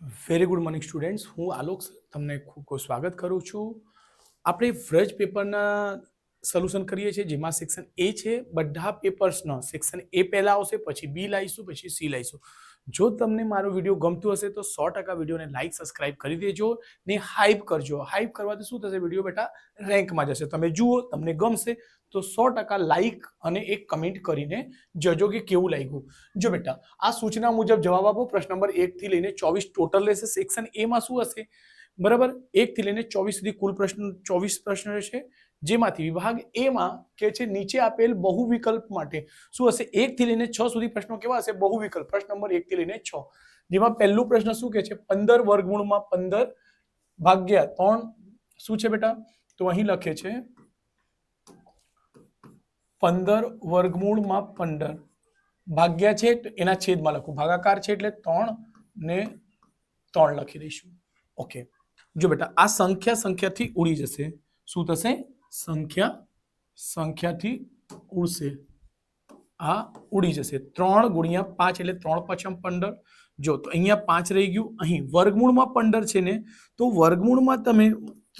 Very good morning students, હું આલોક તમને ખૂબ ખૂબ સ્વાગત કરું છું. આપણે વ્રજ પેપરના સોલ્યુશન કરીએ છીએ, જેમાં સેક્શન એ છે. બધા પેપર્સનો સેક્શન એ પહેલા આવશે, પછી બી લાવીશું, પછી સી લાવીશું. જો તમને મારો વિડીયો ગમતો હશે તો 100% વિડીયોને લાઈક સબસ્ક્રાઇબ કરી દેજો ને હાઈપ કરજો. હાઈપ કરવાથી શું થશે? વિડીયો બેટા રેન્કમાં જશે. તમે જુઓ, તમને ગમશે તો 100% લાઈક અને એક કમેન્ટ કરીને જજો કે કેવું લાગ્યું. જો બેટા આ સૂચના મુજબ જવાબ આપો. પ્રશ્ન નંબર 1 થી લઈને 24 ટોટલ રહેશે. સેક્શન એ માં શું હશે? બરાબર, 1 થી લઈને 24 સુધી કુલ પ્રશ્ન 24 પ્રશ્ન રહેશે, જેમાંથી વિભાગ એ માં કે છે નીચે આપેલ બહુ વિકલ્પ માટે શું હશે? 1 થી લઈને 6 સુધી પ્રશ્નો કેવા હશે? બહુ વિકલ્પ. પ્રશ્ન નંબર 1 થી લઈને 6, જેમાં પહેલું પ્રશ્ન શું કે છે? 15 વર્ગમૂળમાં 15 ભાગ્યા 3 શું છે બેટા? તો અહીં લખે છે 15 વર્ગમૂળમાં 15 ભાગ્યા છે તો એના છેદમાં લખું. ભાગાકાર છે એટલે 3 ને 3 લખી દઈશું. ઓકે, જો બેટા આ સંખ્યા સંખ્યાથી ઉડી જશે. શું થશે? સંખ્યા સંખ્યાથી ઉડશે. આ ઉડી જશે. 3 ગુણ્યા 5 એટલે 3 પચમ 15. જો તો અહીંયા 5 રહી ગયું. અહીં વર્ગમૂળમાં 15 છે ને, તો વર્ગમૂળમાં તમે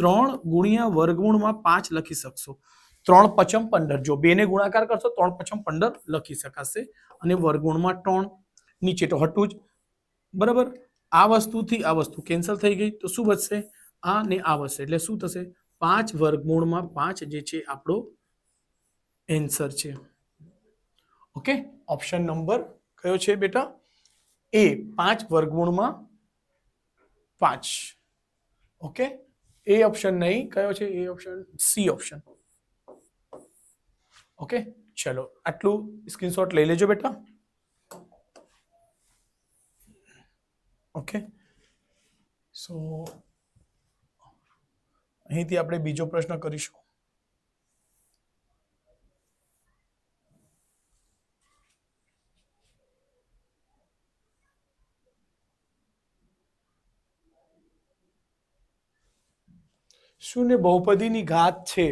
3 ગુણ્યા વર્ગમૂળમાં 5 લખી શકશો. 3 પચમ 15. જો 2 ને ગુણાકાર કરશો 3 પચમ 15 લખી શકાશે. અને વર્ગમૂળમાં 3 નીચે તો હતું જ. બરાબર, આ વસ્તુથી આ વસ્તુ કેન્સલ થઈ ગઈ તો શું બચશે? આ ને આ બચશે. એટલે શું થશે? 5 વર્ગમૂળમાં 5 જે છે આપણો એન્સર છે. ઓકે, ઓપ્શન નંબર કયો છે બેટા? એ, 5 વર્ગમૂળમાં 5. ઓકે, એ ઓપ્શન નહીં. કયો છે એ ઓપ્શન? C option. ઓકે, ચલો આટલું સ્ક્રીનશોટ લઈ લેજો બેટા. ઓકે, સો અહીંથી આપણે બીજો પ્રશ્ન કરીશું. શૂન્ય બહુપદીની ઘાત છે.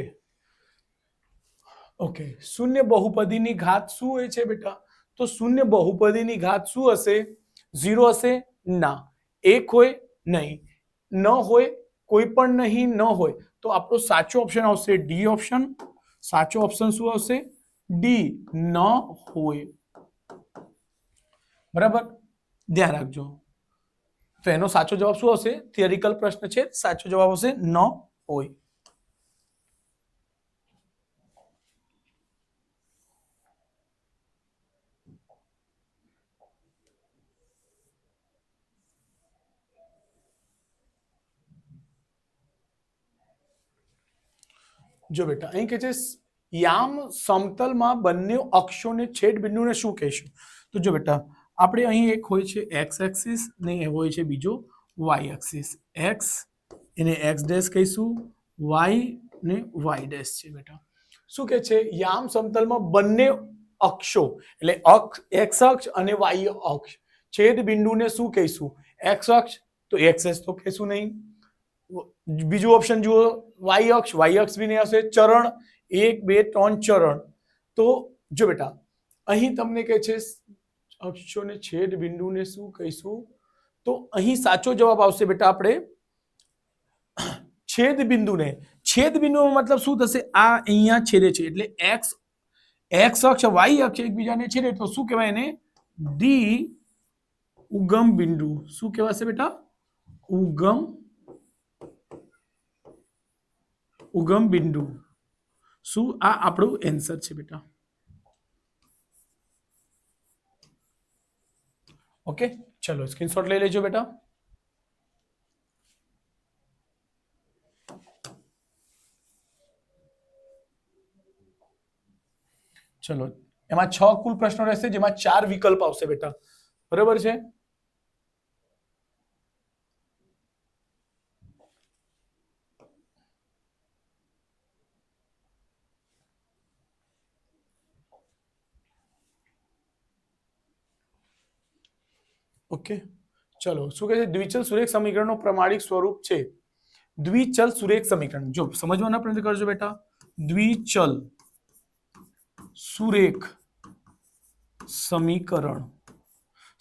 ઓકે, શૂન્ય બહુપદીની ઘાત શું હોય છે બેટા? તો શૂન્ય બહુપદીની ઘાત શું હશે? 0 હશે? ના. 1 હોય? નહીં. ન હોય? કોઈ પણ નહીં. ન હોય તો આપણો સાચો ઓપ્શન આવશે ડી ઓપ્શન. સાચો ઓપ્શન શું આવશે? ડી, ન હોય. બરાબર, ધ્યાન રાખજો. તો એનો સાચો જવાબ શું આવશે? થિયરિકલ પ્રશ્ન છે, સાચો જવાબ આવશે ન હોય. જો બેટા અહીં કે છે યામ સમતલમાં બંને અક્ષોને છેદ બિંદુને શું કહીશું? તો જો બેટા આપણે અહીં એક હોય છે એક્સ એક્સિસ ને એ હોય છે બીજો વાય એક્સિસ. એક્સ એને એક્સ ડેશ કહીશું, વાય ને વાય ડેશ છે બેટા. શું કે છે? યામ સમતલમાં બંને અક્ષો એટલે એક્સ અક્ષ અને વાય અક્ષ છેદ બિંદુને શું કહીશું? એક્સ અક્ષ તો એક્સ તો કહીશું નહીં. બીજું ઓપ્શન જુઓ, વાય અક્ષ બી નહીં આવશે. ચરણ 1 2 3 ચરણ. તો જો બેટા અહીં તમને કહે છે અક્ષોને છેદ બિંદુને શું કહીશું? તો અહીં સાચો જવાબ આવશે બેટા આપણે છેદ બિંદુને. છેદ બિંદુનો મતલબ શું થશે? આ અહીંયા છેદે છે એટલે એક્સ અક્ષ વાય અક્ષ એકબીજાને છેદે તો શું કહેવાય એને? ડી ઉગમ બિંદુ. શું કહેવાશે બેટા? ઉગમ બિંદુ. શું? આ આપણું એન્સર છે બેટા. ઓકે, ચલો સ્ક્રીનશોટ લઈ લેજો બેટા. ચલો, એમાં 6 કુલ પ્રશ્નો રહેશે, જેમાં 4 વિકલ્પ આવશે બેટા. બરાબર છે? ઓકે, ચલો શું કહે છે? દ્વિચલ સુરેખ સમીકરણનું પ્રમાણિક સ્વરૂપ છે. દ્વિચલ સુરેખ સમીકરણ જો સમજવાનો પ્રયત્ન કરજો બેટા. દ્વિચલ સુરેખ સમીકરણ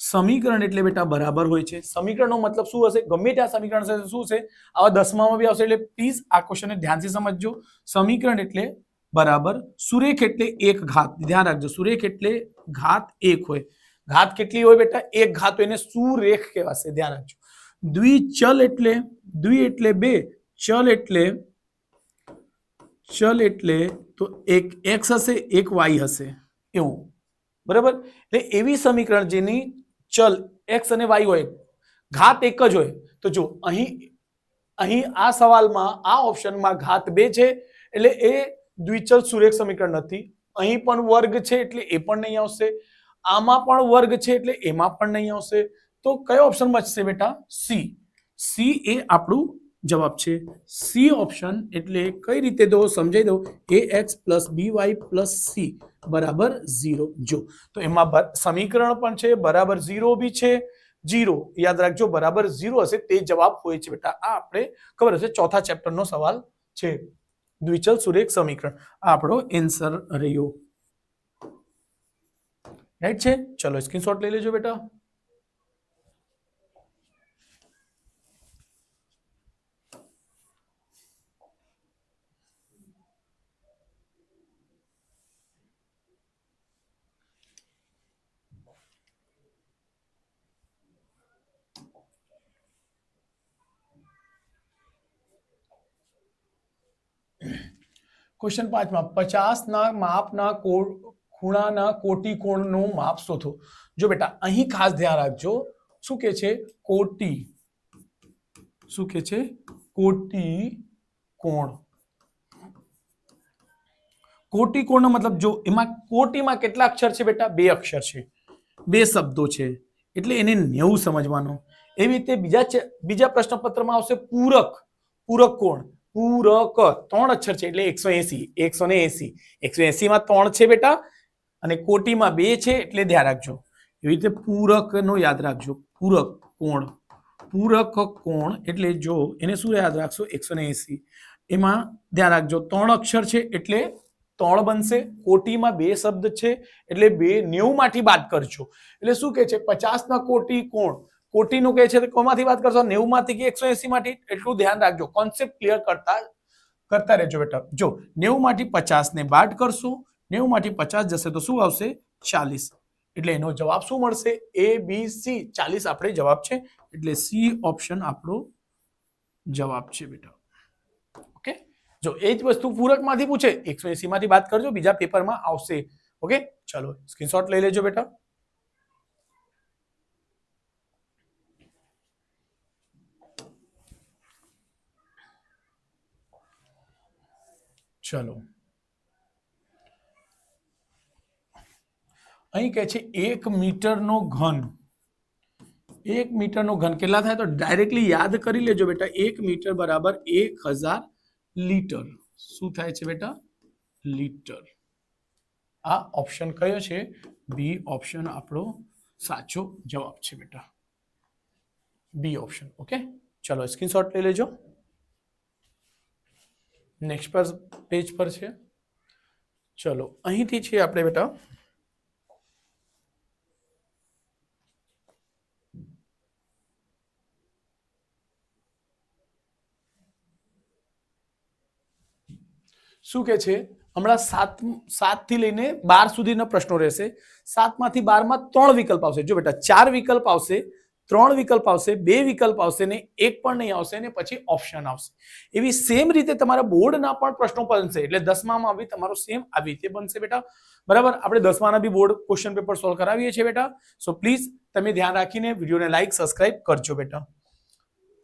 સમીકરણ એટલે બેટા બરાબર હોય છે. સમીકરણનો મતલબ શું હશે? ગમે ત્યાં સમીકરણ હશે શું છે? આવા 10માં બી આવશે. એટલે પ્લીઝ આ ક્વેશ્ચનને ધ્યાનથી સમજજો. સમીકરણ એટલે બરાબર, સુરેખ એટલે એક ઘાત. ધ્યાન રાખજો, સુરેખ એટલે ઘાત એક હોય. ઘાત કેટલી હોય બેટા? એક ઘાત હોય, એને સુરેખ કહેવાશે. ધ્યાન રાખજો. દ્વિચલ એટલે બે, ચલ એટલે તો એક x હશે, એક y હશે, એવું બરાબર. એટલે એવી સમીકરણ જેની ચલ x અને y હોય, ઘાત એક જ હોય. તો જો અહીં આ સવાલમાં આ ઓપ્શનમાં ઘાત 2 છે એટલે એ દ્વિચલ સુરેખ સમીકરણ નથી. અહીં પણ વર્ગ છે એટલે એ પણ નહીં આવશે. આમાં પણ વર્ગ છે એટલે એમાં પણ નહીં આવશે. તો કયો ઓપ્શન બચશે બેટા? સી. સી એ આપણું જવાબ છે. સી ઓપ્શન એટલે કઈ રીતે દો સમજાઈ દો. ax + by + c બરાબર 0. જો તો એમાં સમીકરણ પણ છે, બરાબર 0 બી છે. 0 યાદ રાખજો, બરાબર 0 હશે તે જવાબ હોય છે બેટા. આ આપણે ખબર હશે, ચોથા ચેપ્ટરનો સવાલ છે. દ્વિચલ સુરેખ સમીકરણ આ આપણો આન્સર રહ્યો. રાઈટ છે. ચલો સ્ક્રીનશોટ લઈ લેજો બેટા. ક્વેશ્ચન 5 માં 50 ના માપના ખૂણાના કોટી કોણનું માપ શોધો. જો બેટા અહીં ખાસ ધ્યાન રાખજો, શું કે છે? કોટી. શું કે છે? કોટી કોણ. કોટી કોણનો મતલબ જો એમાં કોટીમાં કેટલા અક્ષર છે બેટા? 2 અક્ષર છે, 2 શબ્દો છે, એટલે એને 90 સમજવાનો. એવી રીતે બીજા પ્રશ્નપત્રમાં આવશે પૂરક કોણ. પૂરક 3 અક્ષર છે એટલે 180. 180 માં 3 છે બેટા, અને કોટીમાં 2 છે એટલે ધ્યાન રાખજો. એવી રીતે પૂરકનો યાદ રાખજો. પૂરક કોણ એટલે જો એને શું યાદ રાખશો? 180. એમાં ધ્યાન રાખજો 3 અક્ષર છે એટલે 3 બનશે. કોટીમાં 2 શબ્દ છે એટલે 2 90 માંથી બાદ કરજો. એટલે શું કે છે? 50 ના કોટી કોણ. કોટીનું કહે છે તો કોમાંથી વાત કરશો? 90 માંથી કે 180 માંથી? એટલું ધ્યાન રાખજો. કોન્સેપ્ટ ક્લિયર કરતા રહેજો બેટા. જો 90 માંથી 50 ને બાદ કરશું, 90 માંથી 50 જશે તો શું આવશે? 40. એટલે એનો જવાબ શું મળશે? A B C. 40 આપણે જવાબ છે, એટલે સી ઓપ્શન આપણો જવાબ છે બેટા. ઓકે. જો એ જ વસ્તુ પૂરકમાંથી પૂછે 180 માંથી બાદ કરજો, બીજા પેપરમાં આવશે. ઓકે. ચલો સ્ક્રીનશોટ લઈ લેજો બેટા. ચલો અહીં કહે છે 1 મીટરનો ઘન. 1 મીટરનો ઘન કેટલા થાય? તો ડાયરેક્ટલી યાદ કરી લેજો બેટા. 1 મીટર બરાબર 1000 લીટર. શું થાય છે બેટા? લીટર. આ ઓપ્શન કયો છે? બી ઓપ્શન આપણો સાચો જવાબ છે બેટા. B option. ઓકે. ચલો સ્ક્રીનશોટ લઈ લેજો. નેક્સ્ટ પેજ પર છે. ચલો અહીંથી છે આપણે બેટા શું કે છે? હમણાં 7 થી લઈને 12 સુધીના પ્રશ્નો રહેશે. 7 માંથી 12 માં 3 વિકલ્પ આવશે. જો બેટા 4 વિકલ્પ આવશે, 3 વિકલ્પ આવશે, 2 વિકલ્પ આવશે ને 1 પણ નહીં આવશે ને પછી ઓપ્શન આવશે. એવી સેમ રીતે તમારા બોર્ડના પણ પ્રશ્નો બનશે. એટલે 10માં બી તમારો સેમ આવી રીતે બનશે બેટા. બરાબર. આપણે 10માના બી બોર્ડ ક્વેશ્ચન પેપર સોલ્વ કરાવીએ છીએ બેટા. સો પ્લીઝ તમે ધ્યાન રાખીને વિડીયોને લાઈક સબસ્ક્રાઇબ કરજો બેટા.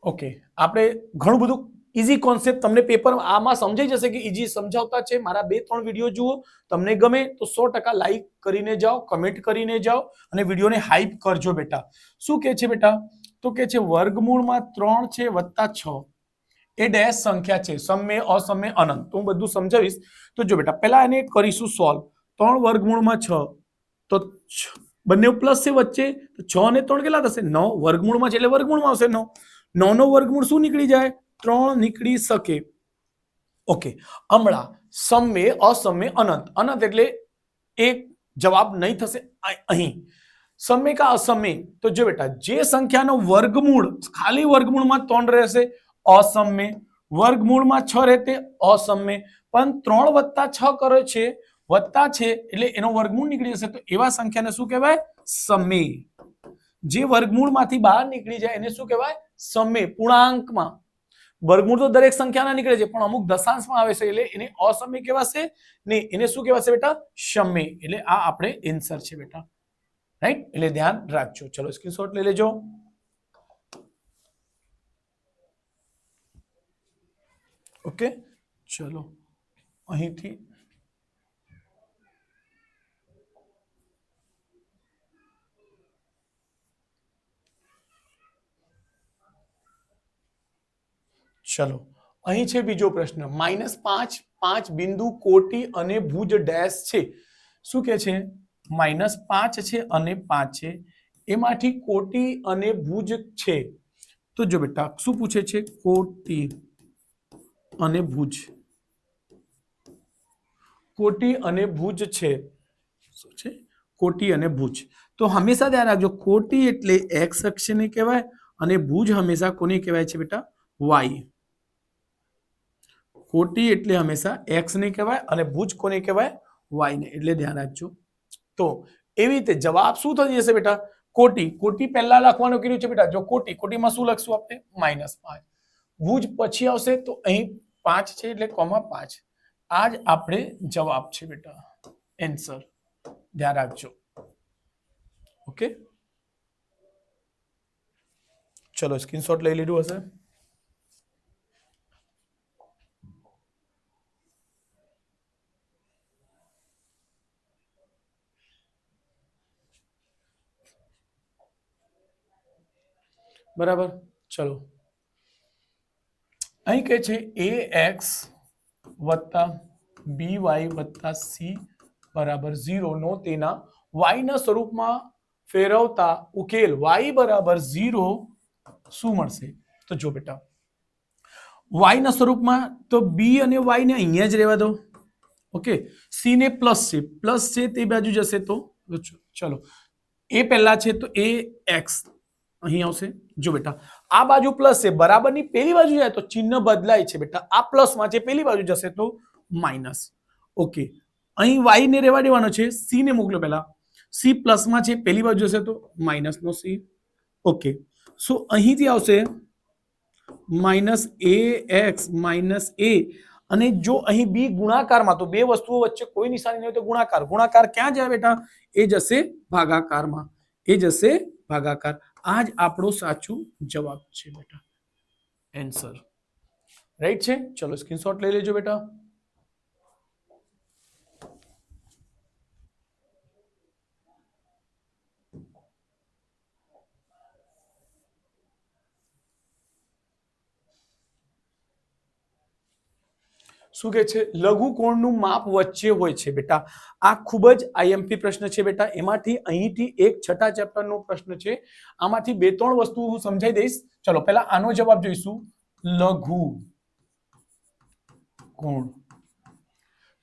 ઓકે. આપણે ઘણું બધું ઈઝી કોન્સેપ્ટ તમને પેપર આમાં સમજાઈ જશે કે ઈઝી સમજાવતા છે. મારા 2-3 વિડીયો જુઓ, તમને ગમે તો 100% લાઈક કરીને જાઓ, કમેન્ટ કરીને જાઓ અને વિડીયોને હાઈપ કરજો બેટા. શું કહે છે બેટા? તો કહે છે વર્ગમૂળમાં 3 છે વત્તા 6 એ ડેશ સંખ્યા છે, સમ્ય અસમ્ય અનંત. તો હું બધું સમજાવીશ. તો જો બેટા પહેલા એને કરીશું સોલ્વ. 3 વર્ગમૂળમાં 6 તો બંને પ્લસ છે વચ્ચે, તો 6 ને 3 કેટલા થશે? 9. વર્ગમૂળમાં છે એટલે વર્ગમૂળમાં આવશે 9. 9 નો વર્ગમૂળ શું નીકળી જાય? 3 નીકળી શકે. ઓકે. હમણાં સમ્ય અસમ્ય અનંત. અનંત એટલે એક જવાબ નહીં થશે અહીં. સમય કા અસમય? તો જો બેટા જે સંખ્યાનો વર્ગમૂળ ખાલી વર્ગમૂળમાં 3 રહેશે અસમય, વર્ગમૂળમાં 6 રહેતે અસમય, પણ 3 વત્તા 6 કરે છે વત્તા છે એટલે એનો વર્ગમૂળ નીકળી જશે તો એવા સંખ્યાને શું કહેવાય? સમય. જે વર્ગમૂળમાંથી બહાર નીકળી જાય એને શું કહેવાય? સમય. પૂર્ણાંકમાં વર્ગમૂળ તો દરેક સંખ્યાના નીકળે છે પણ અમુક દશાંશમાં આવે છે એટલે એને અસમય કહેવાશે ને એને શું કહેવાશે બેટા? સમય. એટલે આ આપણે આન્સર છે બેટા, રાઈટ? એટલે ધ્યાન રાખજો. ચલો સ્ક્રીનશોટ લઈ લેજો. ઓકે, ચલો અહીંથી ચલો અહીં છે બીજો પ્રશ્ન. -5 5 બિંદુ કોટી અને ભુજ ડેશ છે. શું કે છે? -5 છે અને 5 છે, એમાંથી કોટી અને ભુજ છે. તો જો બેટા શું પૂછે છે? કોટી અને ભુજ. કોટી અને ભુજ છે. શું છે? કોટી અને ભુજ. તો હંમેશા ધ્યાન રાખજો, કોટી એટલે એક્સ અક્ષને કહેવાય અને ભુજ હંમેશા કોને કહેવાય છે બેટા? વાય. કોટી એટલે હંમેશા એક્સ ને કહેવાય અને ભુજ કોને કહેવાય? વાય ને. એટલે ધ્યાન રાખજો. તો એવી રીતે જવાબ શું થઈ જશે બેટા? કોટી. કોટી પહેલા લખવાનું કીધું છે બેટા. જો કોટી, કોટીમાં શું લખશું આપણે? -5. ભુજ પછી આવશે તો અહીં 5 છે એટલે -5. આ જ આપણે જવાબ છે બેટા, આન્સર. ધ્યાન રાખજો. ઓકે, ચલો સ્ક્રીનશોટ લઈ લીધું હશે. બરાબર. ચલો અહીં કહે છે ax વત્તા by વત્તા c બરાબર 0 નો તેના y ના સ્વરૂપમાં ફેરવતા ઉકેલ y બરાબર 0 શું મળશે? તો જો બેટા y ના સ્વરૂપમાં તો b અને y ને અહીંયા જ રહેવા દો. ઓકે, c ને પ્લસ છે તે બાજુ જશે તો ચલો એ પહેલા છે તો એ એક્સ અહીં આવશે. જો બેટા આ બાજુ પ્લસ છે, બરાબરની પેલી બાજુ જાય તો ચિહ્ન બદલાય છે બેટા. આ પ્લસ માં છે, પેલી બાજુ જશે તો માઇનસ. ઓકે, અહીં y ને રહેવા દેવાનો છે, c ને મોકલો પહેલા. c પ્લસ માં છે, પેલી બાજુ જશે તો માઇનસ નો c. ઓકે, સો અહીંથી આવશે -ax - a અને જો અહીં b ગુણાકારમાં તો બે વસ્તુઓ વચ્ચે કોઈ નિશાની નહીં હોય તો ગુણાકાર. ગુણાકાર ક્યાં જાય બેટા? એ જશે ભાગાકારમાં. એ જશે ભાગાકાર. આ જ આપણો સાચું જવાબ છે બેટા, આન્સર. રાઈટ છે? ચલો સ્ક્રીનશોટ લઈ લેજો બેટા. શું કે છે? લઘુકોણનું માપ વચ્ચે હોય છે બેટા. આ ખૂબ જ આઈએમપી પ્રશ્ન છે બેટા. એમાંથી અહીંથી એક છઠ્ઠા ચેપ્ટરનો પ્રશ્ન છે. આમાંથી 2-3 વસ્તુ હું સમજાઈ દઈશ. ચલો પહેલા આનો જવાબ જોઈશું. લઘુ કોણ.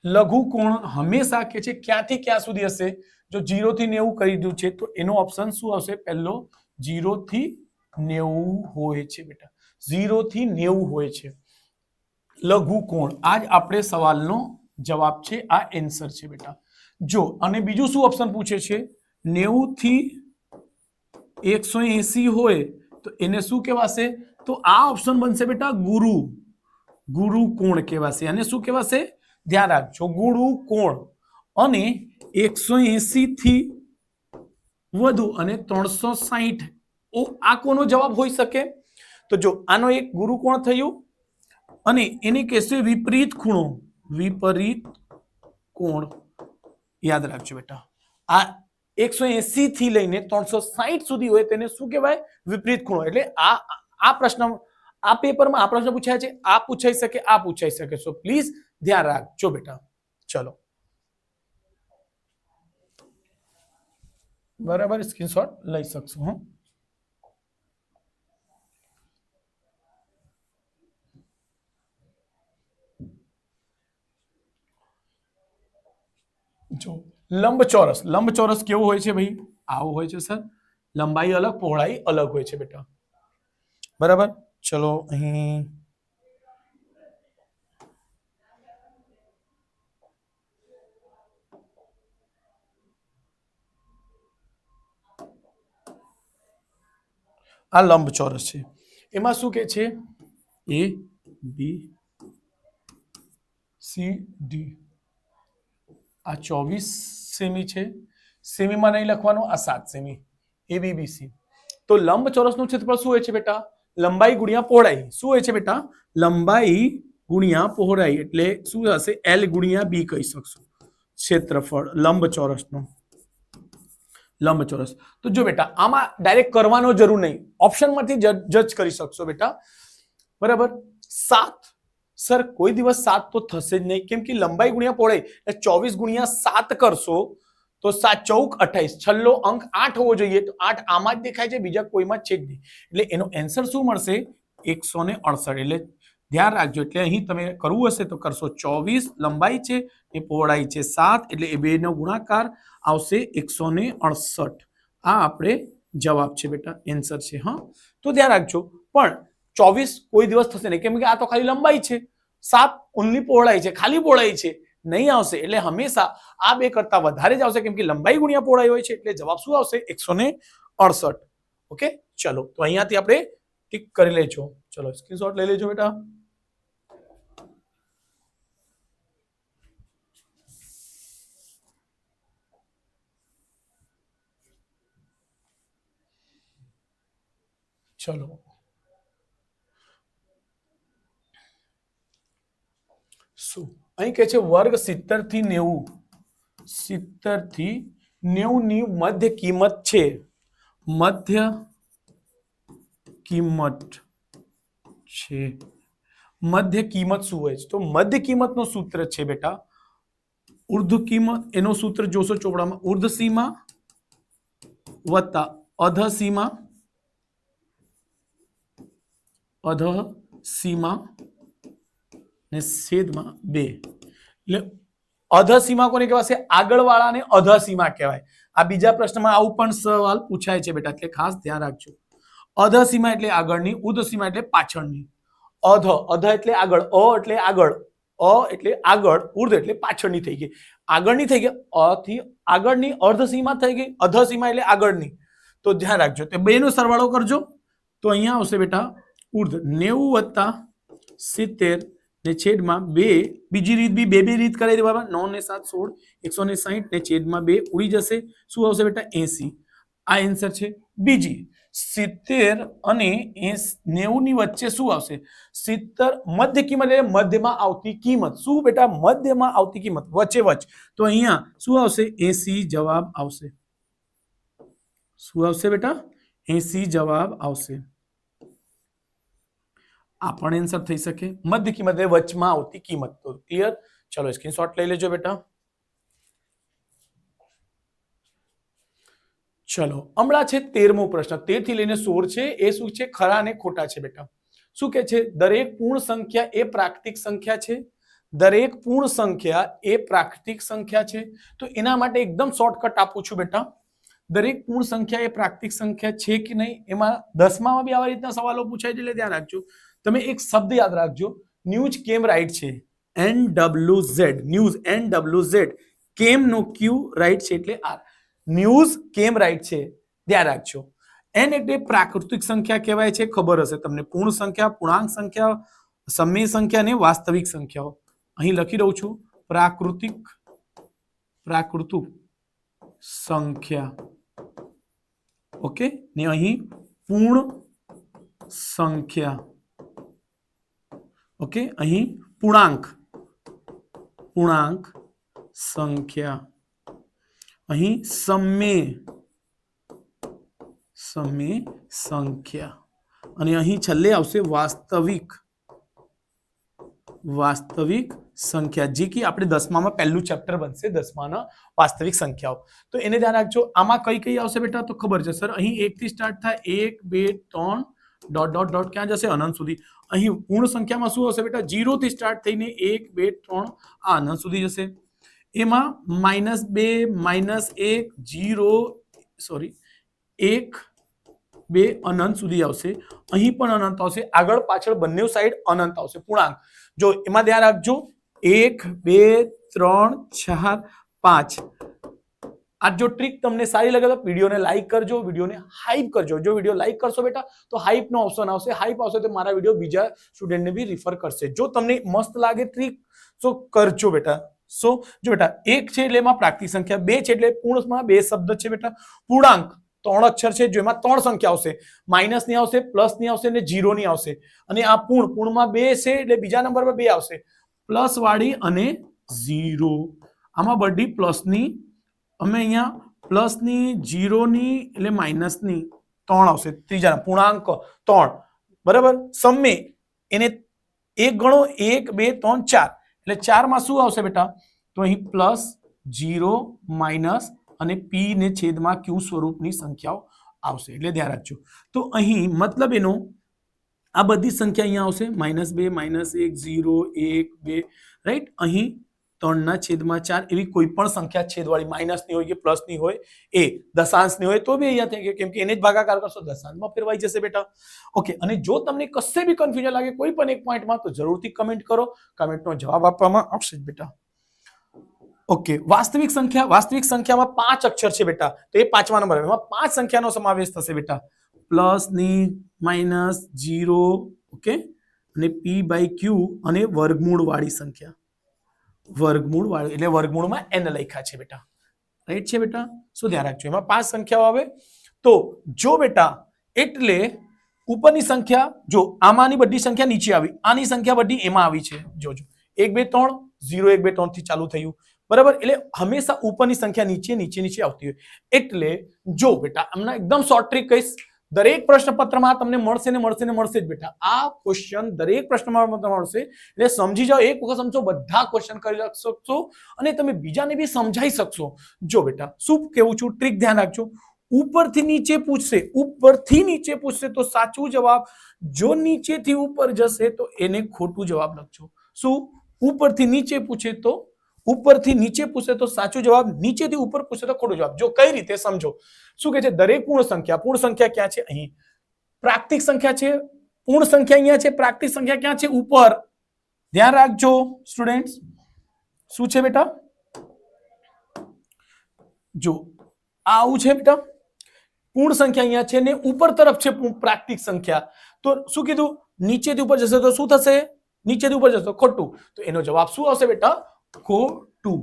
લઘુકોણ હંમેશા કે છે ક્યાંથી ક્યાં સુધી હશે? જો 0 થી 90 કરી દીધું છે તો એનો ઓપ્શન શું આવશે? પહેલો 0 થી 90 હોય છે બેટા. 0 થી 90 હોય છે લઘુકોણ. આ જ આપણે સવાલનો જવાબ છે, આ આન્સર છે બેટા. જો અને બીજું શું ઓપ્શન પૂછે છે? 90 થી 180 હોય તો એને શું કહેવાશે? તો આ ઓપ્શન બનશે બેટા ગુરુ કોણ કહેવાશે. અને શું કહેવાશે? ધ્યાન રાખજો, ગુરુ કોણ. અને 180 થી વધુ અને 360 આ કોનો જવાબ હોઈ શકે? તો જો આનો એક ગુરુ કોણ થયું અને એની કહેશે વિપરીત ખૂણો. વિપરીત કોણ. યાદ રાખજો બેટા, આ 180 થી લઈને 360 સુધી હોય તેને શું કહેવાય? વિપરીત ખૂણો. એટલે આ પ્રશ્ન આ પેપરમાં આ પ્રશ્ન પૂછાય છે, આ પૂછાઈ શકે, આ પૂછાઈ શકે. સો પ્લીઝ ધ્યાન રાખજો બેટા. ચલો બરાબર, સ્ક્રીનશોટ લઈ શકશો. હું જો લંબચોરસ, લંબચોરસ કેવું હોય છે ભાઈ? આવું હોય છે સર. લંબાઈ અલગ, પહોળાઈ અલગ હોય છે બેટા. બરાબર. ચલો અહીં આ લંબચોરસ છે. એમાં શું કે છે? એ બી સી ડી. આ 24 સેમી છે. સેમીમાં નહીં લખવાનું, આ 7 સેમી. એ બી બી સી. તો લંબચોરસનું ક્ષેત્રફળ શું હોય છે બેટા? લંબાઈ ગુણ્યા પહોળાઈ. શું હોય છે બેટા? લંબાઈ ગુણ્યા પહોળાઈ એટલે શું હશે? એલ ગુણ્યા બી કહી શકશું ક્ષેત્રફળ લંબચોરસનું. લંબચોરસ. તો જો બેટા આમાં ડાયરેક્ટ કરવાનો જરૂર નહીં, ઓપ્શનમાંથી જજ કરી શકશો બેટા. બરાબર. 7 સર કોઈ દિવસ 7 તો થશે જ નહીં, કેમ કે લંબાઈ ગુણ્યા પહોળાઈ એટલે 24 ગુણ્યા 7 કરશો તો 7 ચૌક 28, છેલ્લો અંક 8 હોવો જોઈએ, તો 8 આમાં જ દેખાય છે, બીજા કોઈમાં છે જ નહીં. એટલે એનો આન્સર શું મળશે? 168. એટલે ધ્યાન રાખજો. એટલે અહીં તમે કરવું હશે તો કરશો 24 લંબાઈ છે એ પહોળાઈ છે 7, એટલે એ બેનો ગુણાકાર આવશે 168. આ આપણે જવાબ છે બેટા, આન્સર છે. હા, તો ધ્યાન રાખજો. પણ 24 કોઈ દિવસ થશે નહીં, કેમ કે આ તો ખાલી લંબાઈ છે. 7 ઓનલી પહોળાઈ છે, ખાલી પહોળાઈ છે, નહીં આવશે. એટલે હંમેશા આ બે કરતા વધારે જ આવશે, કેમ કે લંબાઈ ગુણ્યા પહોળાઈ હોય છે. એટલે જવાબ શું આવશે? 168. ઓકે, ચલો તો અહીંયાથી આપણે ટીક કરી લેજો. ચલો સ્ક્રીનશોટ લઈ લેજો બેટા. ચલો શું અહીં કે છે? વર્ગ 70 થી 90, 70 થી 90 ની મધ્ય કિંમત છે. મધ્ય કિંમત છે. મધ્ય કિંમત શું હોય છે? તો મધ્ય કિંમતનું સૂત્ર છે બેટા ઉર્ધ્વ કિંમત. એનું સૂત્ર જોશો ચોપડામાં, ઉર્ધ્વ સીમા વત્તા અધ સીમા, અધ સીમા ને છેદમાં 2. એટલે અધ સીમા કોને કહેવાશે? આગળવાળાને અધ સીમા કહેવાય. આ બીજા પ્રશ્નમાં આવું પણ સવાલ પૂછાય છે બેટા, એટલે ખાસ ધ્યાન રાખજો. અધ સીમા એટલે આગળની, ઉર્ધ્વ સીમા એટલે પાછળની. અધ, અધ એટલે આગળ, અ એટલે આગળ, અ એટલે આગળ, ઉર્ધ્વ એટલે પાછળની થઈ ગઈ. આગળની થઈ ગઈ, અ થી આગળની અર્ધ સીમા થઈ ગઈ, અધ સીમા એટલે આગળની. તો ધ્યાન રાખજો. તે બેનો સરવાળો કરજો તો અહીંયા આવશે બેટા ઉર્ધ્વ 90 + 70 ને છેદમાં 2. બીજી રીત બી બે રીત કરાવી દેવા. 9 ને 7 16, 160 ને છેદમાં 2 ઉડી જશે. શું આવશે બેટા? 80. આ આન્સર છે. બીજી 70 અને 90 ની વચ્ચે શું આવશે? 70 મધ્ય કિંમત એટલે મધ્યમાં આવતી કિંમત. શું બેટા? મધ્યમાં આવતી કિંમત, વચ્ચે વચ્ચ. તો અહીંયા શું આવશે? 80 જવાબ આવશે. શું આવશે બેટા? 80 જવાબ આવશે. આ પણ આન્સર થઈ શકે. મધ્ય કિંમત એટલે વચમાં આવતી કિંમત. તો ક્લિયર? ચલો સ્ક્રીનશોટ લઈ લેજો બેટા. ચલો હમણાં છે 13મો પ્રશ્ન. 13 થી લઈને 16 છે. એ શું છે? ખરા અને ખોટા છે બેટા. શું કે છે? દરેક પૂર્ણ સંખ્યા એ પ્રાકૃતિક સંખ્યા છે. દરેક પૂર્ણ સંખ્યા એ પ્રાકૃતિક સંખ્યા છે. તો એના માટે એકદમ શોર્ટકટ આપું છું બેટા. દરેક પૂર્ણ સંખ્યા એ પ્રાકૃતિક સંખ્યા છે કે નહીં? એમાં 10માં બી આવા રીતના સવાલો પૂછાય છે, એટલે ધ્યાન રાખજો. તમે એક શબ્દ યાદ રાખજો, ન્યૂઝ કેમ રાઈટ છે? NWZ, news NWZ. કેમ નો ક્યુ રાઈટ છે એટલે આર. ન્યૂઝ કેમ રાઈટ છે, ધ્યાન રાખજો. એન એટલે પ્રાકૃતિક સંખ્યા કહેવાય છે, ખબર હશે તમને. પૂર્ણ સંખ્યા, પૂર્ણાંક સંખ્યા, સમય સંખ્યા અને વાસ્તવિક સંખ્યાઓ. અહીં લખી દઉં છું પ્રાકૃતિક સંખ્યા. ઓકે, ને અહીં પૂર્ણ સંખ્યા. ઓકે, અહીં પૂર્ણાંક સંખ્યા. અહીં સમય સંખ્યા. અને અહીં છેલ્લે આવશે વાસ્તવિક સંખ્યા, જે કે આપણે 10માં પહેલું ચેપ્ટર બનશે, 10માના વાસ્તવિક સંખ્યાઓ. તો એને ધ્યાન રાખજો. આમાં કઈ આવશે બેટા? તો ખબર છે સર, અહીં 1 થી સ્ટાર્ટ થાય, 1 2 3 ડોટ ડોટ ડોટ ક્યાં જશે? અનંત સુધી. અહીં પૂર્ણ સંખ્યામાં શું હશે બેટા? 0 થી સ્ટાર્ટ થઈને 1 2 3 આ અનંત સુધી જશે. એમાં -2 -1 0 સોરી 1 2 અનંત સુધી આવશે, અહીં પણ અનંત આવશે, આગળ પાછળ બંને સાઈડ અનંત આવશે પૂર્ણાંક. જો એમાં ધ્યાન રાખજો 1 2 3 4 5. આ જો ટ્રીક તમને સારી લાગે તો વિડીયોને લાઈક કરજો, વિડીયોને હાઈપ કરજો. જો વિડીયો લાઈક કરશો બેટા તો હાઈપ નો ઓપ્શન આવશે, હાઈપ આવશે તો મારા વિડીયો બીજા સ્ટુડન્ટને બી રિફર કરશે. જો તમને મસ્ત લાગે ટ્રીક તો કરજો બેટા. સો જો બેટા 1 છે એટલે એમાં પ્રાકૃતિક સંખ્યા, 2 છે એટલે પૂર્ણમાં 2 શબ્દ છે બેટા, પૂર્ણાંક 3 અક્ષર છે જેમાં 3 સંખ્યા આવશે, માઇનસ ની આવશે, પ્લસ ની આવશે અને 0 ની આવશે, અને આ પૂર્ણમાં 2 છે એટલે બીજા નંબર પર 2 આવશે, પ્લસ વાળી અને 0. આમાં બધી પ્લસ ની, અમે અહીંયા પ્લસ ની 0 ની એટલે માઇનસ ની 3 આવશે, ત્રીજા પૂર્ણાંક 3 બરાબર. સમે એને 1 ગણો, 1 2 3 4 એટલે 4 માં શું આવશે બેટા, તો અહીં પ્લસ 0 માઇનસ અને પી ને છેદમાં ક્યુ સ્વરૂપની સંખ્યાઓ આવશે, એટલે ધ્યાન રાખજો. તો અહીં મતલબ એનો આ બધી સંખ્યા અહીંયા આવશે, -2 -1 0 1 2 રાઈટ. અહીં 3/4 એવી કોઈ પણ સંખ્યા છેદવાળી, માઇનસ ની હોય કે પ્લસ ની હોય, એ દશાંશ ની હોય તો બી અહીંયા થઈ, કેમ કે એને જ ભાગાકાર કરશો દશાંશમાં ફેરવાઈ જશે બેટા. ઓકે. અને જો તમને કશે બી કન્ફ્યુઝન લાગે કોઈ પણ એક પોઈન્ટમાં તો જરૂરથી કમેન્ટ કરો, કમેન્ટનો જવાબ આપવામાં આવશે જ બેટા. ઓકે. વાસ્તવિક સંખ્યામાં 5 અક્ષર છે બેટા, તો એ 5મા નંબર, એમાં 5 સંખ્યાનો સમાવેશ થશે બેટા, પ્લસ ની માઇનસ 0 ઓકે, અને પી બાય ક્યુ અને વર્ગમૂળ વાળી સંખ્યા, વર્ગમૂળ વાળી એટલે વર્ગમૂળમાં n લખ્યા છે બેટા, રાઈટ છે બેટા. શું ધ્યાન રાખજો, એમાં 5 સંખ્યાઓ આવે. તો જો બેટા એટલે ઉપરની સંખ્યા, જો આમાંની બધી સંખ્યા નીચે આવી, આની સંખ્યા બધી એમાં આવી છે, જોજો 1 2 3 0 1 2 3 થી ચાલુ થયું બરાબર. એટલે હંમેશા ઉપરની સંખ્યા નીચે નીચે નીચે આવતી હોય. એટલે જો બેટા હમણાં એકદમ શોર્ટ ટ્રીક કહીશ, દરેક પ્રશ્નપત્રમાં તમને મળશે ને મળશે ને મળશે જ બેટા. આ ક્વેશ્ચન દરેક પ્રશ્નમાં મળશે, એટલે સમજી જાઓ, એક વખત સમજો બધા ક્વેશ્ચન કરી શકશો અને તમે બીજાને બી સમજાઈ શકશો. જો બેટા શું કેવું છું, ટ્રીક ધ્યાન રાખજો. ઉપરથી નીચે પૂછશે, ઉપરથી નીચે પૂછશે તો સાચું જવાબ, જો નીચેથી ઉપર જશે તો એને ખોટું જવાબ લખજો. શું ઉપરથી નીચે પૂછે તો, ઉપરથી નીચે પૂછે તો સાચું જવાબ, નીચેથી ઉપર પૂછે તો ખોટો જવાબ. જો કઈ રીતે સમજો, શું કહે છે, દરેક પૂર્ણ સંખ્યા ક્યાં છે, અહીં પ્રાકૃતિક સંખ્યા છે, પૂર્ણ સંખ્યા અહીંયા છે, પ્રાકૃતિક સંખ્યા ક્યાં છે, ઉપર. ધ્યાન રાખજો સ્ટુડન્ટ્સ, શું છે બેટા, જો આવું છે બેટા, પૂર્ણ સંખ્યા અહીંયા છે ને ઉપર તરફ છે પ્રાકૃતિક સંખ્યા. તો શું કીધું, નીચેથી ઉપર જશે તો શું થશે, નીચેથી ઉપર જશે તો ખોટું, તો એનો જવાબ શું આવશે બેટા, ખોટું.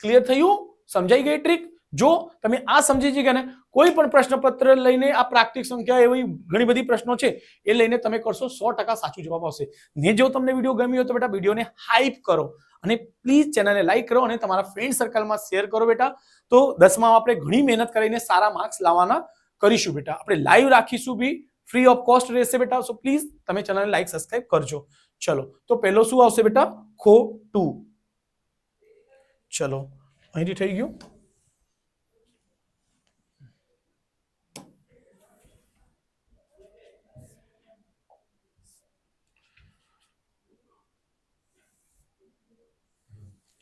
ક્લિયર થયું, સમજાઈ ગઈ ટ્રીક. જો તમે આ સમજી ગયા ને, કોઈ પણ પ્રશ્નપત્ર લઈને આ પ્રાકૃતિક સંખ્યા એવી ઘણી બધી પ્રશ્નો છે એ લઈને તમે કરશો 100% સાચું જવાબ આવશે. ને જો તમને વિડીયો ગમ્યો હોય તો બેટા વિડીયોને હાઈપ કરો અને પ્લીઝ ચેનલને લાઈક કરો અને તમારા ફ્રેન્ડ સર્કલમાં શેર કરો બેટા. તો 10માં આપણે ઘણી મહેનત કરીને સારા માર્ક્સ લાવવાના કરીશું બેટા. આપણે લાઈવ રાખીશું બી, ફ્રી ઓફ કોસ્ટ રહેશે બેટા. સો પ્લીઝ તમે ચેનલને લાઈક સબસ્ક્રાઇબ કરજો. ચલો તો પહેલો શું આવશે બેટા, ખોટું. ચલો અહીંથી થઈ ગયું.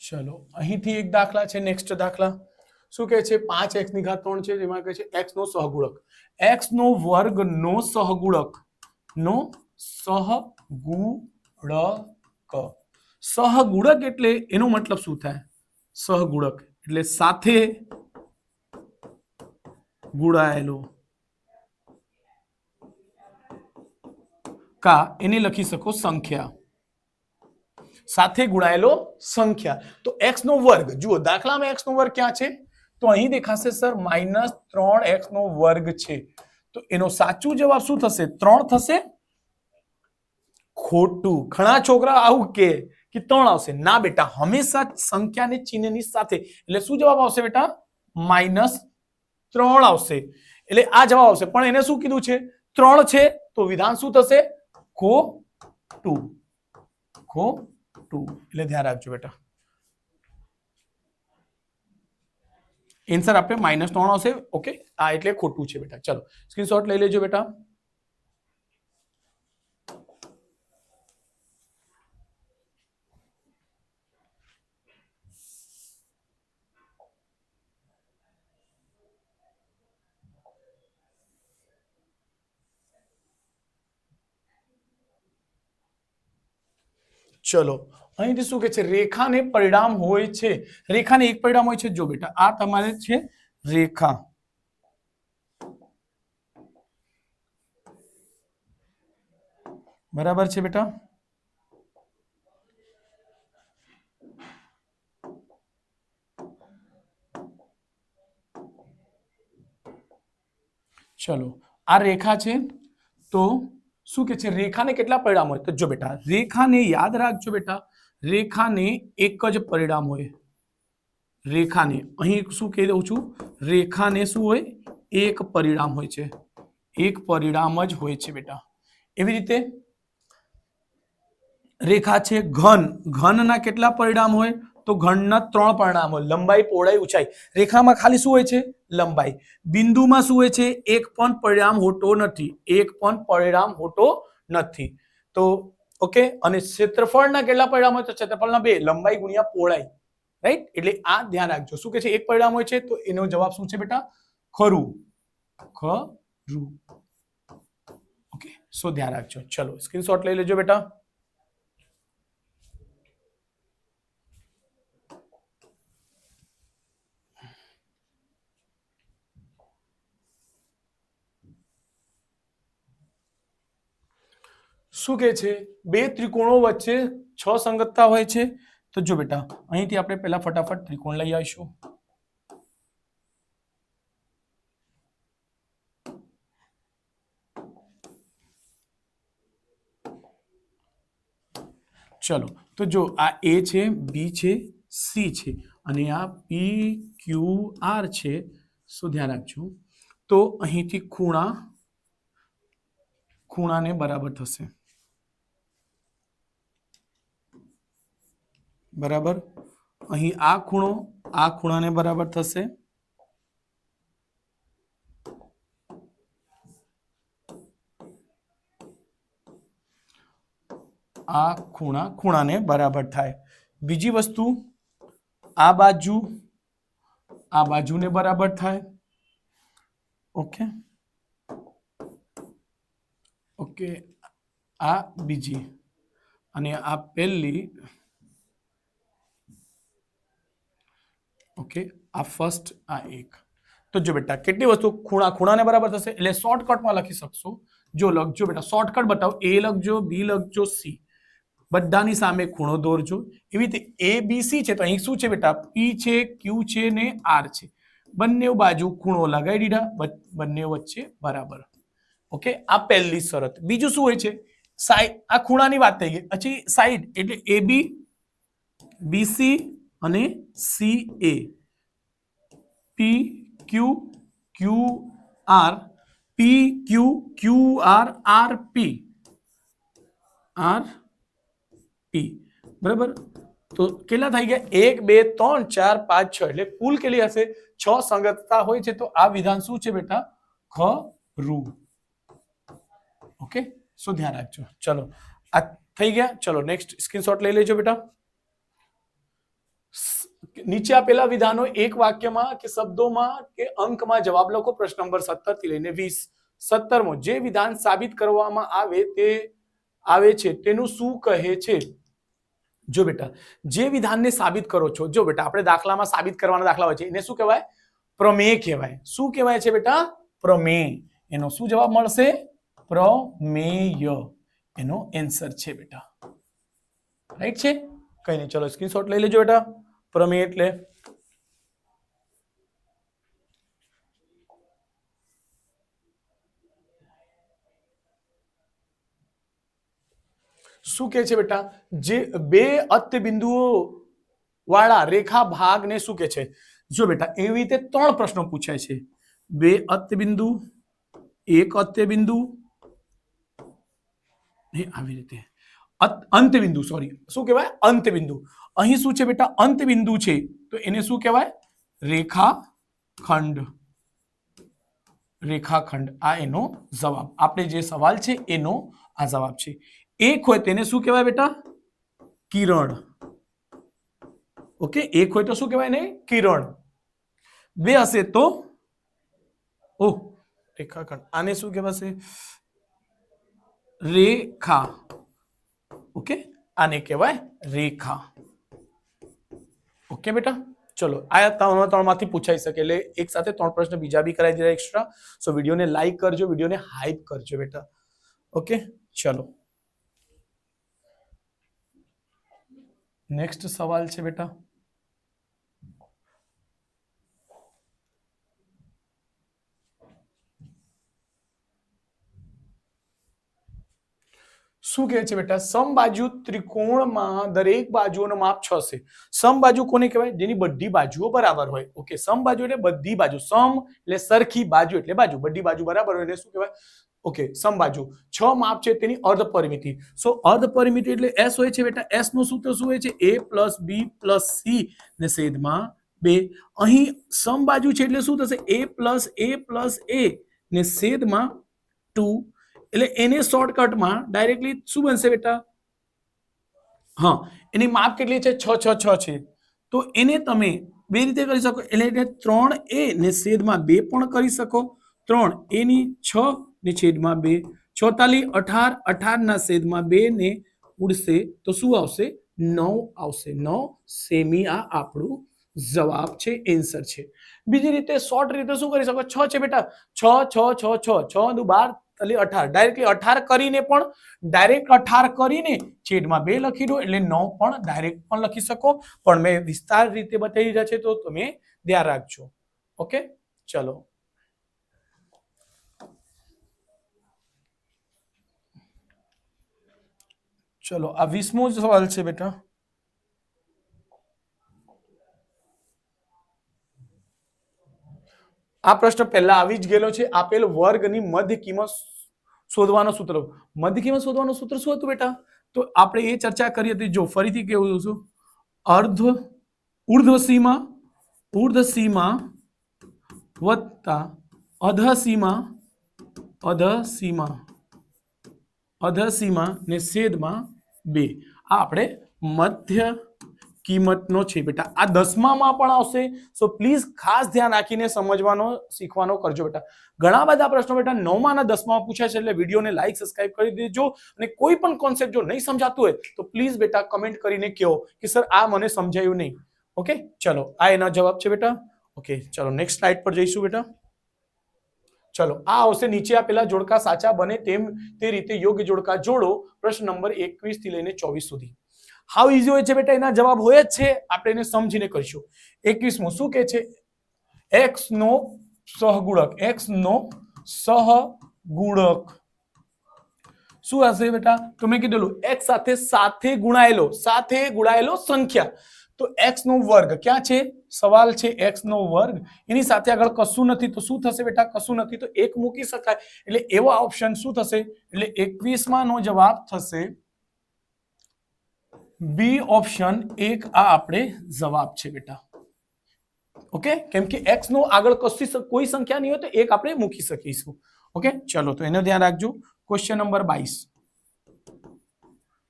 ચલો અહીંથી એક દાખલા છે, નેક્સ્ટ દાખલા શું કહે છે, 5x ની ઘાત 3 છે, જેમાં કહે છે x નો સહગુણક, x નો વર્ગ નો સહગુણક, નો સહગુણક. સહગુણક એટલે એનો મતલબ શું થાય, સહગુણક એટલે સાથે ગુણાયેલો, કા એને લખી શકો સંખ્યા, સાથે ગુણાયેલો સંખ્યા. તો x નો વર્ગ, જુઓ દાખલામાં x નો વર્ગ ક્યાં છે, તો અહીં દેખાશે સર -3x નો વર્ગ છે. તો એનો સાચું જવાબ શું થશે, 3 થશે. ખોટું. ઘણા છોકરા આવું કે 3 આવશે. ના બેટા, હંમેશા સંખ્યાને ચિહ્નની સાથે, એટલે શું જવાબ આવશે બેટા, -3 આવશે. એટલે આ જવાબ આવશે. પણ એને શું કીધું છે, 3 છે, તો વિધાન શું થશે, ખોટું. ખોટું એટલે ધ્યાન રાખજો બેટા. આન્સર આપણે -3 આવશે. ઓકે, આ એટલે ખોટું છે બેટા. ચલો સ્ક્રીનશોટ લઈ લેજો બેટા. ચલો અહીંથી શું કે છે રેખાને પરિણામ હોય છે રેખાને એક પરિણામ હોય છે જો બેટા આ તમારે છે રેખા બરાબર છે બેટા ચલો આ રેખા છે તો શું કે છે રેખાને કેટલા પરિણામ હોય તો જો બેટા રેખાને યાદ રાખજો બેટા રેખાને એક જ પરિણામ હોય રેખાને અહીં શું કહી દઉં છું રેખાને શું હોય એક પરિણામ હોય છે એક પરિણામ જ હોય છે બેટા એવી રીતે રેખા છે ઘન ઘનના કેટલા પરિણામ હોય તો ઘનના 3 પરિણામ હોય લંબાઈ પહોળાઈ ઊંચાઈ રેખામાં ખાલી શું હોય છે લંબાઈ બિંદુમાં શું હોય છે એક પણ પરિણામ હોતો નથી એક પણ પરિણામ હોતો નથી તો ઓકે અને ક્ષેત્રફળના કેટલા પરિણામ હોય તો ક્ષેત્રફળના 2 લંબાઈ ગુણ્યા પહોળાઈ રાઈટ એટલે આ ધ્યાન રાખજો શું કે છે એક પરિણામ હોય છે તો એનો જવાબ શું છે બેટા ખરું ખરું ઓકે સો ધ્યાન રાખજો ચલો સ્ક્રીનશોટ લઈ લેજો બેટા શું કહે છે બે ત્રિકોણો વચ્ચે 6 સંગતતા હોય છે તો જો બેટા અહીંથી આપણે પહેલા ફટાફટ ત્રિકોણ લઈ આવીશું ચલો તો જો આ એ છે બી છે સી છે અને આ પી ક્યુ આર છે શું ધ્યાન રાખજો તો અહીંથી ખૂણાને બરાબર થશે બરાબર અહીં આ ખૂણાને બરાબર થશે આ ખૂણાને બરાબર થાય બીજી વસ્તુ આ બાજુને બરાબર થાય ઓકે ઓકે આ બીજી અને આ પહેલી ઓકે આ ફર્સ્ટ આ એક તો જો બેટા કેટલી વસ્તુ ખૂણાને બરાબર થશે એટલે શોર્ટકટમાં લખી શકશો જો લખજો બેટા શોર્ટકટ બતાવો એ લખજો બી લખજો સી બધાની સામે ખૂણો દોરજો એવી રીતે એ બી સી છે તો અહીં શું છે બેટા પી છે ક્યુ છે ને આર છે બંને બાજુ ખૂણો લગાવી દીધા બંને વચ્ચે બરાબર ઓકે આ પહેલી શરત બીજું શું હોય છે સાઈડ આ ખૂણાની વાત થઈ ગઈ પછી સાઈડ એટલે એ બી બીસી અને સી એ પી ક્યુ ક્યુ આર પી ક્યુ ક્યુ આર પી બરાબર તો કેટલા થઈ ગયા 1 2 3 4 5 6 એટલે કુલ કેટલી હશે 6 સંગતતા હોય છે તો આ વિધાન શું છે બેટા ખરું ઓકે શું ધ્યાન રાખજો ચલો આ થઈ ગયા ચલો નેક્સ્ટ સ્ક્રીનશોટ લઈ લેજો બેટા નીચે આપેલા વિધાનો એક વાક્યમાં કે શબ્દોમાં કે અંકમાં જવાબ લખો પ્રશ્ન નંબર 17 થી લઈને 20 17મો જે વિધાન સાબિત કરવામાં આવે છે તેનું શું કહે છે જો બેટા જે વિધાનને સાબિત કરો છો જો બેટા આપણે દાખલામાં સાબિત કરવાના દાખલા હોય છે એને શું કહેવાય પ્રમેય કહેવાય શું કહેવાય છે બેટા પ્રમેય એનો શું જવાબ મળશે પ્રમેય એનો આન્સર છે બેટા રાઈટ છે કઈ નહીં ચલો સ્ક્રીનશોટ લઈ લેજો બેટા પ્રમેય એટલે શું કહે છે બેટા જે બે અત્ય બિંદુઓ વાળા રેખા ભાગને શું કહે છે જો બેટા એવી રીતે 3 પ્રશ્નો પૂછાય છે બે અત્ય બિંદુ એક અત્ય બિંદુ આવી રીતે અંતબિંદુ સોરી શું કહેવાય અંતબિંદુ અહીં શું છે બેટા અંતબિંદુ છે તો એને શું કહેવાય રેખાખંડ આ એનો જવાબ આપણે જે સવાલ છે એનો આ જવાબ છે એક હોય તેને શું કહેવાય બેટા કિરણ ઓકે એક હોય તો શું કહેવાય ને કિરણ બે હશે તો રેખાખંડ આને શું કહેવાશે રેખા ઓકે આને કહેવાય રેખા. ઓકે બેટા, ચલો આ ત્રણ માંથી પૂછાઈ શકે એટલે એક સાથે 3 પ્રશ્ન બીજા બી કરાવી દીધા એક્સ્ટ્રા. સો વિડીયોને લાઈક કરજો, વિડીયોને હાઈપ કરજો બેટા. ઓકે, ચલો નેક્સ્ટ સવાલ છે બેટા, શું કહે છે બેટા? સમબાજુ ત્રિકોણમાં દરેક બાજુઓનું માપ 6 છે. સમબાજુ કોને કહેવાય? જેની બધી બાજુઓ બરાબર હોય. ઓકે, સમબાજુ એટલે બધી બાજુ, સમ એટલે સરખી, બાજુ એટલે બાજુ, બધી બાજુ બરાબર હોય એટલે શું કહેવાય? ઓકે, સમબાજુ 6 માપ છે તેની અર્ધ પરિમિતિ. સો અર્ધ પરિમિતિ એટલે s હોય છે બેટા. s નું સૂત્ર શું હોય છે? a + b + c ને છેદમાં 2. અહીં સમબાજુ છે એટલે શું થશે? a + a ને છેદમાં 2. એટલે એને શોર્ટકટમાં ડાયરેક્ટલી શું બનશે બેટા? હા, એની માપ કેટલી છે? 6 6 6 છે. તો એને તમે બે રીતે કરી શકો. એટલે 3a ને છેદમાં 2 પણ કરી શકો. 3a ની 6 ને છેદમાં 2, 46 18 18 ના છેદમાં 2 ને ઉડશે તો શું આવશે? 9 આવશે. 9 સેમી. આ આપણું જવાબ છે, એન્સર છે. બીજી રીતે શોર્ટ રીતે શું કરી શકો? 6 છે બેટા, 6 6 6 6 6 દુ 12 18, ડાયરેક્ટલી 18 કરીને પણ ડાયરેક્ટ 18 કરીને છેદમાં 2 લખી દો એટલે 9 પણ ડાયરેક્ટ પણ લખી શકો. પણ મેં વિસ્તાર રીતે બતાવી રહ્યા છે તો તમે ધ્યાન રાખજો. ઓકે, ચલો ચલો આ 20મો સવાલ છે બેટા. આ પ્રશ્ન પહેલા આવી જ ગયેલો છે. આપેલ વર્ગની મધ્ય કિંમત શોધવાનો સૂત્ર. મધ્ય કિંમત શોધવાનું સૂત્ર શું હતું બેટા? તો આપણે એ ચર્ચા કરી હતી. જો ફરીથી કેવું છું, ઉર્ધ્વ સીમા વત્તા અધઃ સીમા ને છેદમાં 2. આ આપણે મધ્ય કિંમતનો છે બેટા. આ 10માં પણ આવશે. સો પ્લીઝ ખાસ ધ્યાન રાખીને સમજવાનો શીખવાનો કરજો બેટા. ઘણા બધા પ્રશ્નો બેટા 9માં અને 10માં પૂછાય છે એટલે વિડીયોને લાઈક સબસ્ક્રાઇબ કરી દેજો. અને કોઈ પણ કોન્સેપ્ટ જો નહીં સમજાતું હોય તો પ્લીઝ બેટા કમેન્ટ કરીને કહો કે સર આ મને સમજાયું નહીં. ઓકે, ચલો આ એના જવાબ છે બેટા. ઓકે, ચલો નેક્સ્ટ સ્લાઇડ પર જઈશું બેટા. ચલો આ આવશે નીચે આપેલા જોડકા સાચા બને તેમ તે રીતે યોગ્ય જોડકા જોડો. પ્રશ્ન નંબર 21 થી લઈને 24 સુધી. હાઉ ઈઝી હોય છે બેટા? એના જવાબ હોય જ છે. આપણે એને સમજીને કરીશું. 21મો શું કહે છે? x નો સહગુણક. x નો સહગુણક શું હશે બેટા? તો મેં કીધેલું x સાથે ગુણાયેલો સંખ્યા. તો x નો વર્ગ ક્યાં છે? સવાલ છે x નો વર્ગ. એની સાથે આગળ કશું નથી તો શું થશે બેટા? કશું નથી તો 1 મૂકી શકાય. એટલે એવો ઓપ્શન શું થશે? એટલે 21માં નો જવાબ થશે બી ઓપ્શન 1. આ આપણે જવાબ છે બેટા. ઓકે, કેમ કે x નો આગળ કોઈ સંખ્યા નહીં હોય તો 1 આપણે મૂકી શકીશું. ઓકે, ચલો તો એને ધ્યાન રાખજો. Question number 22.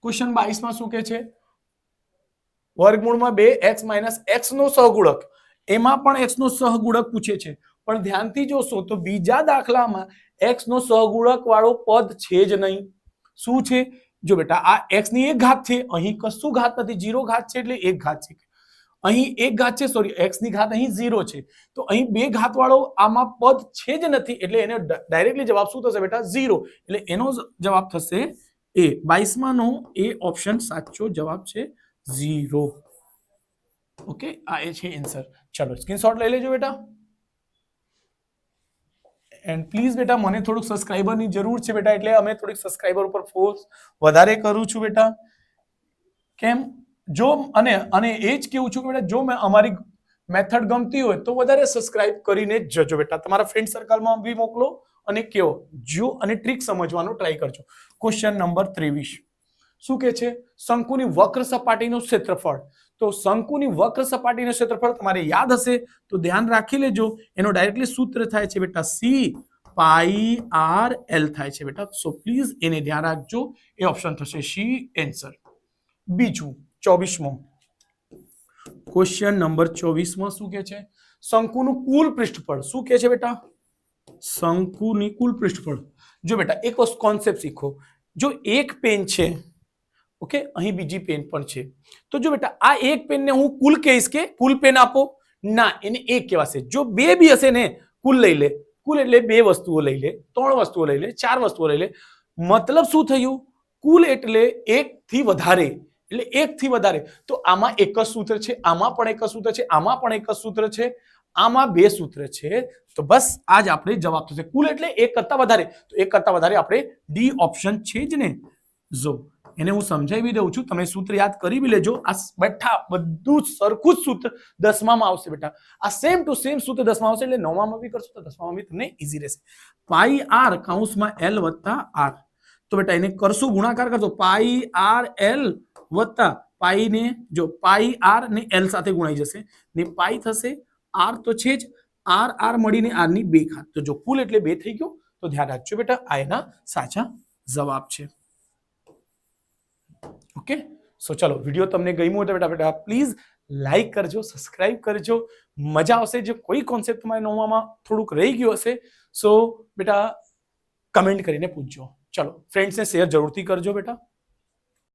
ક્વેશ્ચન 22 માં શું કહે છે? વર્ગમૂળમાં 2x - x નો સહગુણક. એમાં પણ x નો સહગુણક પૂછે છે. પણ ધ્યાનથી જોશો તો બીજા દાખલામાં x નો સહગુણક વાળો પદ છે જ નહીં. શું છે? જો બેટા આ x ની 1 ઘાત છે. અહીં કશું ઘાત નથી, 0 ઘાત છે એટલે 1 ઘાત છે. અહીં 1 ઘાત છે, સોરી x ની ઘાત અહીં 0 છે. તો અહીં 2 ઘાત વાળો આમાં પદ છે જ નથી એટલે એને ડાયરેક્ટલી જવાબ શું થશે બેટા? 0. એટલે એનો જવાબ થશે એ. 22માં નો એ ઓપ્શન સાચો જવાબ છે, 0. ઓકે, આ એ છે આન્સર. ચલો સ્ક્રીનશોટ લઈ લેજો બેટા. એન્ડ પ્લીઝ બેટા મને થોડુંક સબસ્ક્રાઇબરની જરૂર છે બેટા. એટલે અમે થોડીક સબસ્ક્રાઇબર ઉપર ફોર્સ વધારે કરું છું બેટા. કેમ? જો અને એ જ કેવું છું કે બેટા જો મેં અમારી મેથડ ગમતી હોય તો વધારે સબસ્ક્રાઇબ કરીને જ જજો બેટા. તમારા ફ્રેન્ડ સર્કલમાં બી મોકલો અને કહો જો અને ટ્રીક સમજવાનો ટ્રાય કરજો. ક્વેશ્ચન નંબર 23 શું કહે છે? શંકુની વક્ર સપાટીનું ક્ષેત્રફળ. તો શંકુની વક્ર સપાટીનું ક્ષેત્રફળ તમારે યાદ હશે તો ધ્યાન રાખી લેજો. એનો ડાયરેક્ટલી સૂત્ર થાય છે બેટા C/R/L થાય છે બેટા. સો પ્લીઝ એને ધ્યાન રાખજો. એ ઓપ્શન થશે સી, આન્સર. બીજું 24મો ક્વેશ્ચન નંબર 24માં શું કહે છે? શંકુનું કુલ પૃષ્ઠફળ. શું કહે છે બેટા? શંકુની કુલ પૃષ્ઠફળ. જો બેટા એક કોન્સેપ્ટ શીખો. જો એક પેન છે, ઓકે, અહીં બીજી પેન પણ છે. તો જો બેટા આ એક પેનને હું કુલ કહીશ કે કુલ પેન આપો, ના, એને એક કહેવાશે. જો બે બી હશે ને કુલ લઈ લે, કુલ એટલે બે વસ્તુઓ લઈ લે, ત્રણ વસ્તુઓ લઈ લે, ચાર વસ્તુઓ લઈ લે. મતલબ શું થયું? કુલ એટલે એક થી વધારે, એટલે એક થી વધારે. તો આમાં એક જ સૂત્ર છે, આમાં પણ એક જ સૂત્ર છે, આમાં પણ એક જ સૂત્ર છે, આમાં બે સૂત્ર છે. તો બસ આ જ આપણે જવાબ થશે. કુલ એટલે એક કરતા વધારે, તો એક કરતા વધારે આપણે ડી ઓપ્શન છે જ ને. જો એને હું સમજાવી દઉં છું, તમે સૂત્ર યાદ કરી બી લેજો. આ બેઠા બધું જ સરખું જ સૂત્ર 10માં આવશે બેટા. આ સેમ ટુ સેમ સૂત્ર 10માં આવશે, એટલે 9માં બી કરશો તો 10માં બી તમને ઈઝી રહેશે. પાઈ આર કૌંસમાં એલ વત્તા આર. તો બેટા એને કરશું ગુણાકાર કરજો, પાઈ આર એલ વત્તા પાઈ ને જો પાઈ આર ને એલ સાથે ગુણાઈ જશે ને પાઈ થશે, આર તો છે જ, આર આર મળીને આર ની બે ઘાત. તો જો કુલ એટલે બે થઈ ગયો. તો ધ્યાન રાખજો બેટા, આ એના સાચા જવાબ છે. ઓકે, સો ચલો, વિડીયો તમને ગમ્યો હોય તો બેટા પ્લીઝ લાઈક કરજો, સબસ્ક્રાઇબ કરજો. મજા આવશે. જો કોઈ કોન્સેપ્ટ તમારે નવમાં થોડુંક રહી ગયું હશે, સો બેટા કમેન્ટ કરીને પૂછજો. ચલો, ફ્રેન્ડ્સને શેર જરૂરથી કરજો બેટા.